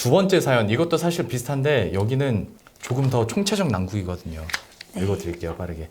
두 번째 사연, 이것도 사실 비슷한데 여기는 조금 더 총체적 난국이거든요. 네. 읽어드릴게요, 빠르게.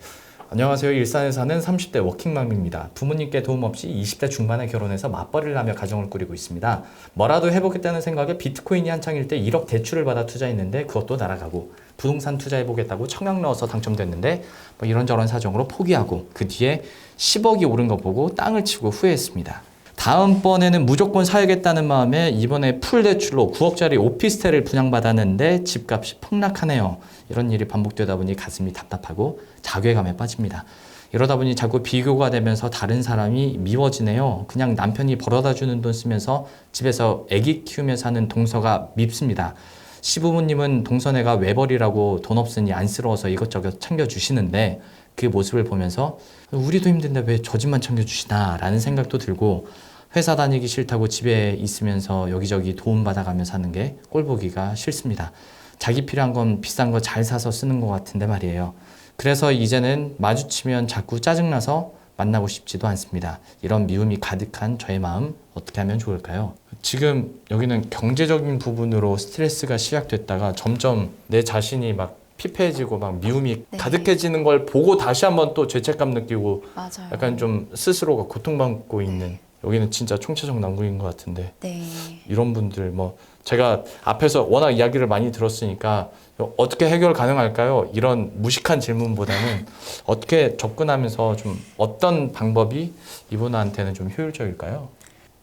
안녕하세요. 일산에 사는 30대 워킹맘입니다. 부모님께 도움 없이 20대 중반에 결혼해서 맞벌이를 하며 가정을 꾸리고 있습니다. 뭐라도 해보겠다는 생각에 비트코인이 한창일 때 1억 대출을 받아 투자했는데 그것도 날아가고, 부동산 투자해보겠다고 청약 넣어서 당첨됐는데 뭐 이런저런 사정으로 포기하고, 그 뒤에 10억이 오른 거 보고 땅을 치고 후회했습니다. 다음번에는 무조건 사야겠다는 마음에 이번에 풀 대출로 9억짜리 오피스텔을 분양받았는데 집값이 폭락하네요. 이런 일이 반복되다 보니 가슴이 답답하고 자괴감에 빠집니다. 이러다 보니 자꾸 비교가 되면서 다른 사람이 미워지네요. 그냥 남편이 벌어다 주는 돈 쓰면서 집에서 아기 키우며 사는 동서가 밉습니다. 시부모님은 동서네가 외벌이라고 돈 없으니 안쓰러워서 이것저것 챙겨주시는데 그 모습을 보면서 우리도 힘든데 왜 저 집만 챙겨주시나 라는 생각도 들고, 회사 다니기 싫다고 집에 있으면서 여기저기 도움 받아가며 사는 게 꼴보기가 싫습니다. 자기 필요한 건 비싼 거 잘 사서 쓰는 것 같은데 말이에요. 그래서 이제는 마주치면 자꾸 짜증나서 만나고 싶지도 않습니다. 이런 미움이 가득한 저의 마음 어떻게 하면 좋을까요? 지금 여기는 경제적인 부분으로 스트레스가 시작됐다가 점점 내 자신이 막 피폐해지고 막 미움이 네. 가득해지는 걸 보고 다시 한번 또 죄책감 느끼고 맞아요. 약간 좀 스스로가 고통받고 있는, 여기는 진짜 총체적 난국인 것 같은데, 네. 이런 분들 뭐 제가 앞에서 워낙 이야기를 많이 들었으니까 어떻게 해결 가능할까요? 이런 무식한 질문보다는 어떻게 접근하면서 좀 어떤 방법이 이분한테는 좀 효율적일까요?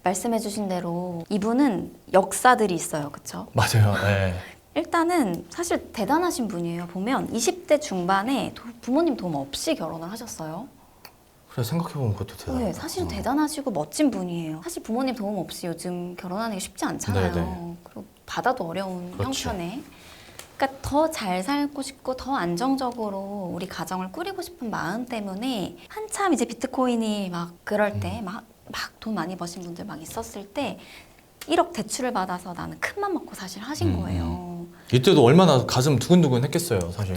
말씀해주신 대로 이분은 역사들이 있어요, 그렇죠? 맞아요. 네. 일단은 사실 대단하신 분이에요. 보면 20대 중반에 부모님 도움 없이 결혼을 하셨어요. 그래, 생각해보면 그것도 대단하다. 네, 사실 대단하시고 멋진 분이에요. 사실 부모님 도움 없이 요즘 결혼하는 게 쉽지 않잖아요. 네네. 그리고 받아도 어려운 그렇죠. 형편에. 그러니까 더 잘 살고 싶고 더 안정적으로 우리 가정을 꾸리고 싶은 마음 때문에 한참 이제 비트코인이 막 그럴 때 막 돈 많이 버신 분들 막 있었을 때 1억 대출을 받아서 나는 큰맘 먹고 사실 하신 거예요. 이때도 얼마나 가슴 두근두근 했겠어요, 사실.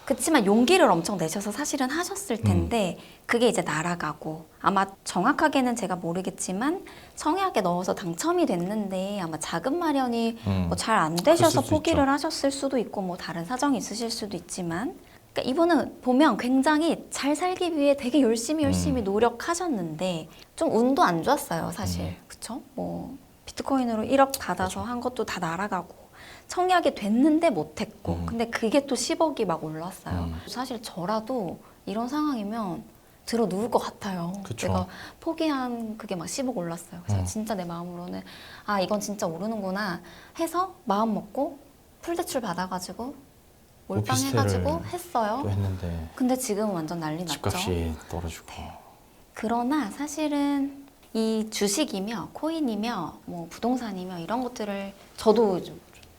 그렇지만 용기를 엄청 내셔서 사실은 하셨을 텐데 그게 이제 날아가고, 아마 정확하게는 제가 모르겠지만 청약에 넣어서 당첨이 됐는데 아마 자금 마련이 뭐 잘 안 되셔서 그럴 수도 포기를 있죠. 하셨을 수도 있고 뭐 다른 사정이 있으실 수도 있지만, 그러니까 이분은 보면 굉장히 잘 살기 위해 되게 열심히 노력하셨는데 좀 운도 안 좋았어요, 사실. 그쵸? 뭐 비트코인으로 1억 받아서 한 것도 다 날아가고 청약이 됐는데 못했고, 근데 그게 또 10억이 막 올랐어요. 사실 저라도 이런 상황이면 들어 누울 것 같아요. 그쵸. 내가 포기한 그게 막 10억 올랐어요. 그래서 진짜 내 마음으로는 아 이건 진짜 오르는구나 해서 마음 먹고 풀대출 받아가지고 몰빵 해가지고 오피스텔을 했어요. 또 했는데 근데 지금은 완전 난리 났죠. 집값이 떨어지고. 그러나 사실은 이 주식이며 코인이며 뭐 부동산이며 이런 것들을 저도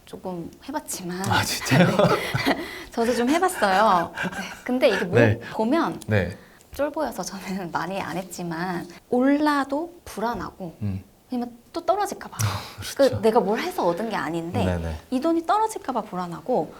조금 해봤지만 아, 진짜요? 저도 좀 해봤어요. 네. 근데 이게 뭐 네. 보면 네. 쫄보여서 저는 많이 안 했지만 올라도 불안하고 왜냐면 또 떨어질까 봐. 그렇죠. 내가 뭘 해서 얻은 게 아닌데 네네. 이 돈이 떨어질까 봐 불안하고,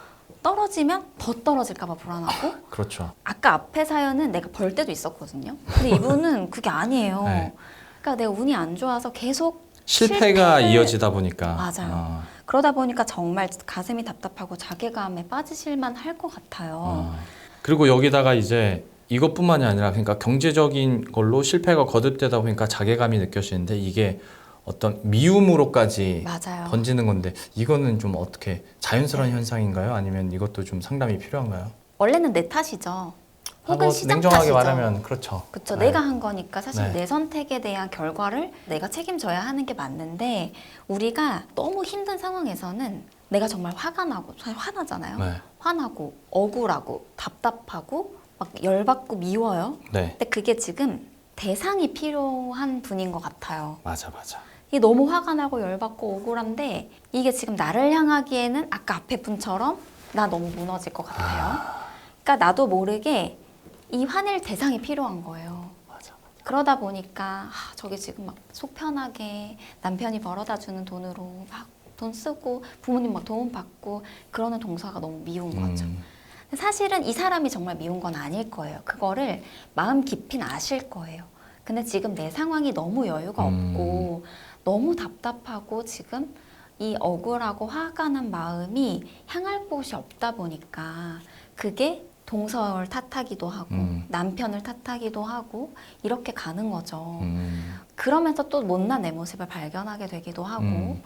떨어지면 더 떨어질까 봐 불안하고. 그렇죠. 아까 앞에 사연은 내가 벌 때도 있었거든요. 근데 이분은 그게 아니에요. 네. 그러니까 내가 운이 안 좋아서 계속 실패가 실패를- 이어지다 보니까. 맞아요. 그러다 보니까 정말 가슴이 답답하고 자괴감에 빠지실만 할 것 같아요. 그리고 여기다가 이제 이것뿐만이 아니라, 그러니까 경제적인 걸로 실패가 거듭되다 보니까 자괴감이 느껴지는데 이게 어떤 미움으로까지 맞아요. 번지는 건데, 이거는 좀 어떻게 자연스러운 네. 현상인가요? 아니면 이것도 좀 상담이 필요한가요? 원래는 내 탓이죠. 혹은 뭐 시장 냉정하게 탓이죠. 말하면 그렇죠. 그렇죠. 네. 내가 한 거니까 사실 네. 내 선택에 대한 결과를 내가 책임져야 하는 게 맞는데, 우리가 너무 힘든 상황에서는 내가 정말 화가 나고, 사실 화나잖아요. 네. 화나고 억울하고 답답하고 막 열받고 미워요. 네. 근데 그게 지금 대상이 필요한 분인 것 같아요. 맞아. 이게 너무 화가 나고 열받고 억울한데 이게 지금 나를 향하기에는 아까 앞에 분처럼 나 너무 무너질 것 같아요. 그러니까 나도 모르게 이 화낼 대상이 필요한 거예요. 맞아. 그러다 보니까 저게 지금 막 속 편하게 남편이 벌어다 주는 돈으로 막 돈 쓰고 부모님 막 도움 받고 그러는 동서가 너무 미운 거죠. 근데 사실은 이 사람이 정말 미운 건 아닐 거예요. 그거를 마음 깊이는 아실 거예요. 근데 지금 내 상황이 너무 여유가 없고 너무 답답하고 지금 이 억울하고 화가 난 마음이 향할 곳이 없다 보니까 그게 동서를 탓하기도 하고 남편을 탓하기도 하고 이렇게 가는 거죠. 그러면서 또 못난 내 모습을 발견하게 되기도 하고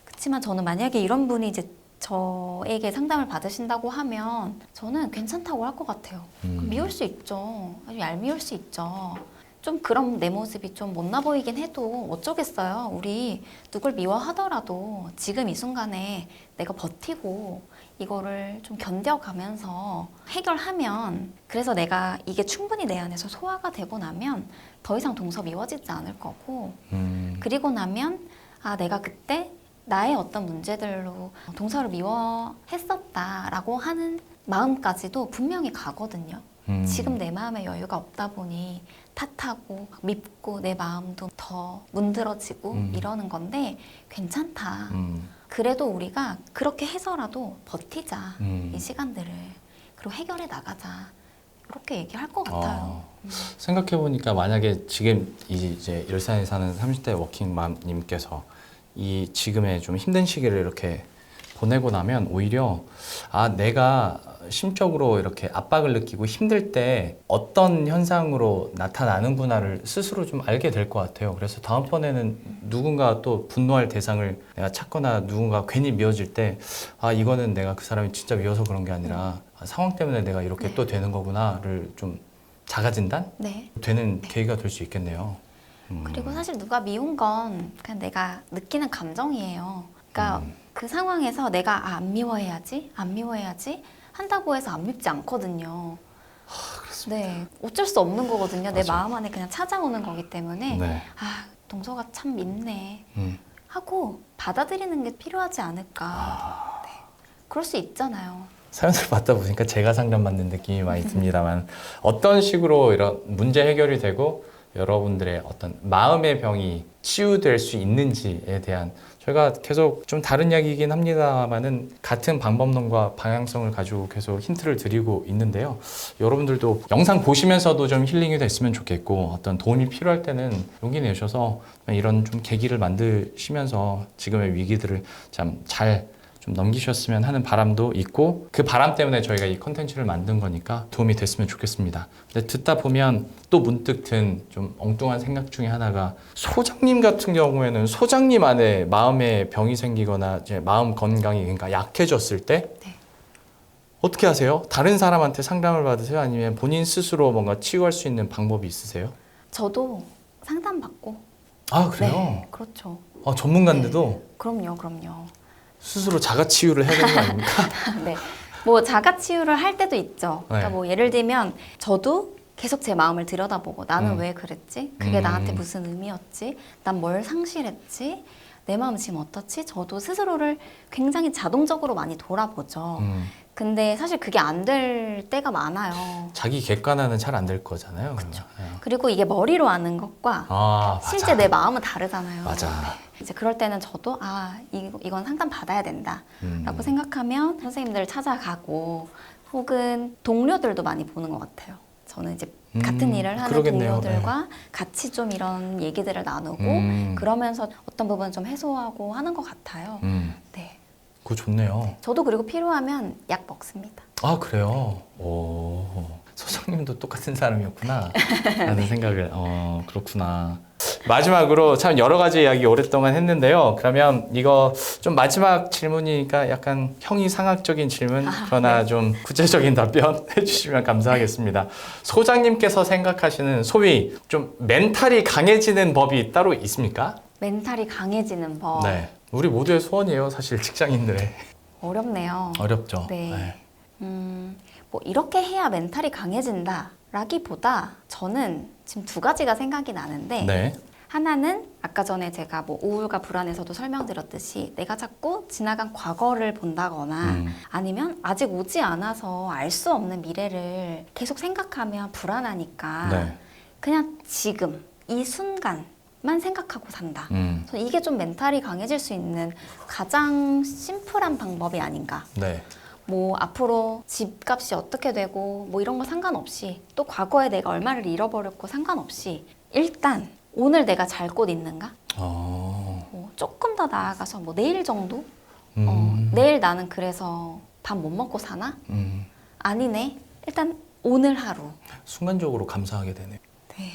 그렇지만 저는 만약에 이런 분이 이제 저에게 상담을 받으신다고 하면 저는 괜찮다고 할 것 같아요. 미울 수 있죠. 아주 얄미울 수 있죠. 좀 그런 내 모습이 좀 못나 보이긴 해도 어쩌겠어요. 우리 누굴 미워하더라도 지금 이 순간에 내가 버티고 이거를 좀 견뎌가면서 해결하면 그래서 내가 이게 충분히 내 안에서 소화가 되고 나면 더 이상 동서 미워지지 않을 거고 그리고 나면 아 내가 그때 나의 어떤 문제들로 동서를 미워했었다라고 하는 마음까지도 분명히 가거든요. 지금 내 마음에 여유가 없다 보니 탓하고 밉고 내 마음도 더 문드러지고 이러는 건데 괜찮다. 그래도 우리가 그렇게 해서라도 버티자. 이 시간들을. 그리고 해결해 나가자. 이렇게 얘기할 것 같아요. 생각해보니까 만약에 지금 이제 일산에 사는 30대 워킹맘님께서 이 지금의 좀 힘든 시기를 이렇게 보내고 나면 오히려 아 내가 심적으로 이렇게 압박을 느끼고 힘들 때 어떤 현상으로 나타나는구나를 스스로 좀 알게 될 것 같아요. 그래서 다음번에는 누군가 또 분노할 대상을 내가 찾거나 누군가 괜히 미워질 때 아 이거는 내가 그 사람이 진짜 미워서 그런 게 아니라 아, 상황 때문에 내가 이렇게 또 되는 거구나를 좀 자가진단 네. 되는 계기가 될 수 있겠네요. 그리고 사실 누가 미운 건 그냥 내가 느끼는 감정이에요. 그러니까 그 상황에서 내가 아, 안 미워해야지, 안 미워해야지 한다고 해서 안 밉지 않거든요. 네, 어쩔 수 없는 거거든요. 내 맞아. 마음 안에 그냥 찾아오는 거기 때문에 네. 아, 동서가 참 밉네 하고 받아들이는 게 필요하지 않을까. 네. 그럴 수 있잖아요. 사연을 받다 보니까 제가 상담받는 느낌이 많이 듭니다만 어떤 식으로 이런 문제 해결이 되고 여러분들의 어떤 마음의 병이 치유될 수 있는지에 대한 저희가 계속 좀 다른 이야기이긴 합니다만은 같은 방법론과 방향성을 가지고 계속 힌트를 드리고 있는데요. 여러분들도 영상 보시면서도 좀 힐링이 됐으면 좋겠고 어떤 도움이 필요할 때는 용기 내셔서 이런 좀 계기를 만드시면서 지금의 위기들을 참 잘 좀 넘기셨으면 하는 바람도 있고 그 바람 때문에 저희가 이 컨텐츠를 만든 거니까 도움이 됐으면 좋겠습니다. 근데 듣다 보면 또 문득 든 좀 엉뚱한 생각 중에 하나가 소장님 같은 경우에는 소장님 안에 마음에 병이 생기거나 이제 마음 건강이 그러니까 약해졌을 때 네. 어떻게 하세요? 다른 사람한테 상담을 받으세요? 아니면 본인 스스로 뭔가 치유할 수 있는 방법이 있으세요? 저도 상담받고. 아 그래요? 네, 그렇죠. 아, 전문가인데도 네. 그럼요. 스스로 자가 치유를 해야 되는 거 아닙니까? 네. 뭐 자가 치유를 할 때도 있죠. 그러니까 네. 뭐 예를 들면 저도 계속 제 마음을 들여다보고 나는 왜 그랬지? 그게 나한테 무슨 의미였지? 난 뭘 상실했지? 내 마음 지금 어떻지? 저도 스스로를 굉장히 자동적으로 많이 돌아보죠. 근데 사실 그게 안 될 때가 많아요. 자기 객관화는 잘 안 될 거잖아요. 그렇죠. 그리고 이게 머리로 아는 것과 아, 맞아. 실제 내 마음은 다르잖아요. 맞아. 네. 이제 그럴 때는 저도 아 이건 상담 받아야 된다라고 생각하면 선생님들을 찾아가고 혹은 동료들도 많이 보는 것 같아요. 저는 이제 같은 일을 하는 그러겠네요. 동료들과 같이 좀 이런 얘기들을 나누고 그러면서 어떤 부분 좀 해소하고 하는 것 같아요. 네, 그거 좋네요. 저도 그리고 필요하면 약 먹습니다. 아, 그래요? 오, 소장님도 똑같은 사람이었구나. 라는 생각을, 그렇구나. 마지막으로 참 여러 가지 이야기 오랫동안 했는데요. 그러면 이거 좀 마지막 질문이니까 약간 형이상학적인 질문, 그러나 네. 좀 구체적인 답변 해주시면 감사하겠습니다. 소장님께서 생각하시는 소위 좀 멘탈이 강해지는 법이 따로 있습니까? 멘탈이 강해지는 법 네. 우리 모두의 소원이에요, 사실 직장인들의. 어렵네요. 어렵죠. 네. 뭐 이렇게 해야 멘탈이 강해진다라기보다 저는 지금 두 가지가 생각이 나는데 네. 하나는 아까 전에 제가 뭐 우울과 불안에서도 설명드렸듯이 내가 자꾸 지나간 과거를 본다거나 아니면 아직 오지 않아서 알 수 없는 미래를 계속 생각하면 불안하니까 네. 그냥 지금 이 순간만 생각하고 산다. 저는 이게 좀 멘탈이 강해질 수 있는 가장 심플한 방법이 아닌가. 네. 뭐 앞으로 집값이 어떻게 되고 뭐 이런 거 상관없이 또 과거에 내가 얼마를 잃어버렸고 상관없이 일단 오늘 내가 잘 곳 있는가? 어. 뭐 조금 더 나아가서 뭐 내일 정도? 내일 나는 그래서 밥 못 먹고 사나? 아니네. 일단 오늘 하루. 순간적으로 감사하게 되네요. 네.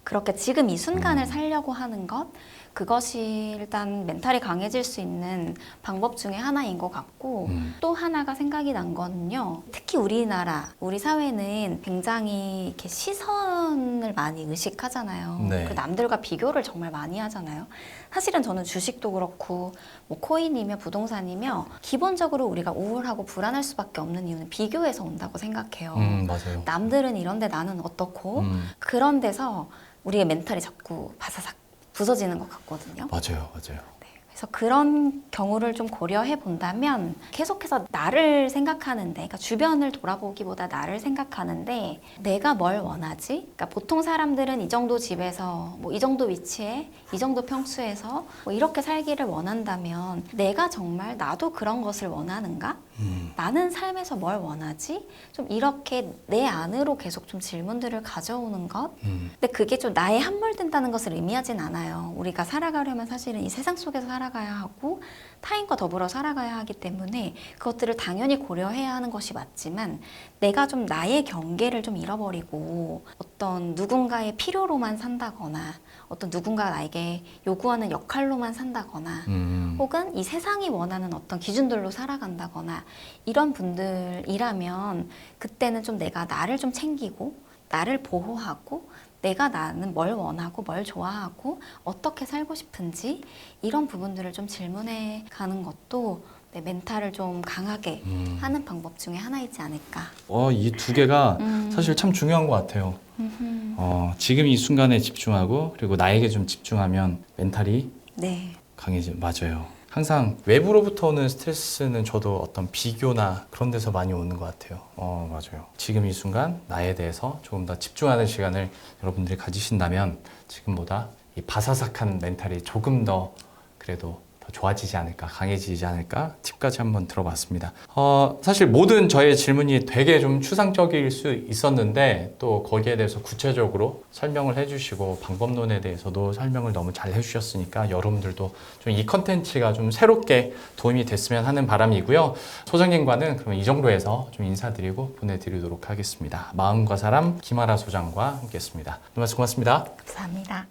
그렇게 지금 이 순간을 살려고 하는 것, 그것이 일단 멘탈이 강해질 수 있는 방법 중에 하나인 것 같고, 또 하나가 생각이 난 거는요. 특히 우리나라, 우리 사회는 굉장히 이렇게 시선을 많이 의식하잖아요. 네. 그 남들과 비교를 정말 많이 하잖아요. 사실은 저는 주식도 그렇고, 뭐 코인이며 부동산이며, 기본적으로 우리가 우울하고 불안할 수밖에 없는 이유는 비교에서 온다고 생각해요. 맞아요. 남들은 이런데 나는 어떻고, 그런 데서 우리의 멘탈이 자꾸 바사삭 부서지는 것 같거든요. 맞아요. 맞아요. 그래서 그런 경우를 좀 고려해 본다면 계속해서 나를 생각하는데, 그러니까 주변을 돌아보기보다 나를 생각하는데 내가 뭘 원하지? 그러니까 보통 사람들은 이 정도 집에서 뭐 이 정도 위치에 이 정도 평수에서 뭐 이렇게 살기를 원한다면 내가 정말 나도 그런 것을 원하는가? 나는 삶에서 뭘 원하지? 좀 이렇게 내 안으로 계속 좀 질문들을 가져오는 것. 근데 그게 좀 나에 함몰된다는 것을 의미하진 않아요. 우리가 살아가려면 사실은 이 세상 속에서 살아가야 하고 타인과 더불어 살아가야 하기 때문에 그것들을 당연히 고려해야 하는 것이 맞지만 내가 좀 나의 경계를 좀 잃어버리고 어떤 누군가의 필요로만 산다거나 어떤 누군가가 나에게 요구하는 역할로만 산다거나 혹은 이 세상이 원하는 어떤 기준들로 살아간다거나 이런 분들이라면 그때는 좀 내가 나를 좀 챙기고 나를 보호하고 내가 나는 뭘 원하고 뭘 좋아하고 어떻게 살고 싶은지 이런 부분들을 좀 질문해 가는 것도 내 멘탈을 좀 강하게 하는 방법 중에 하나이지 않을까. 이 두 개가 사실 참 중요한 것 같아요. 지금 이 순간에 집중하고 그리고 나에게 좀 집중하면 멘탈이 네. 맞아요. 항상 외부로부터 오는 스트레스는 저도 어떤 비교나 그런 데서 많이 오는 것 같아요. 맞아요. 지금 이 순간 나에 대해서 조금 더 집중하는 시간을 여러분들이 가지신다면 지금보다 이 바사삭한 멘탈이 조금 더 그래도 더 좋아지지 않을까, 강해지지 않을까 팁까지 한번 들어봤습니다. 사실 모든 저의 질문이 되게 좀 추상적일 수 있었는데 또 거기에 대해서 구체적으로 설명을 해주시고 방법론에 대해서도 설명을 너무 잘 해주셨으니까 여러분들도 좀 이 컨텐츠가 좀 새롭게 도움이 됐으면 하는 바람이고요. 소장님과는 그럼 이 정도에서 좀 인사드리고 보내드리도록 하겠습니다. 마음과 사람 김아라 소장과 함께했습니다. 오늘 말씀 고맙습니다. 감사합니다.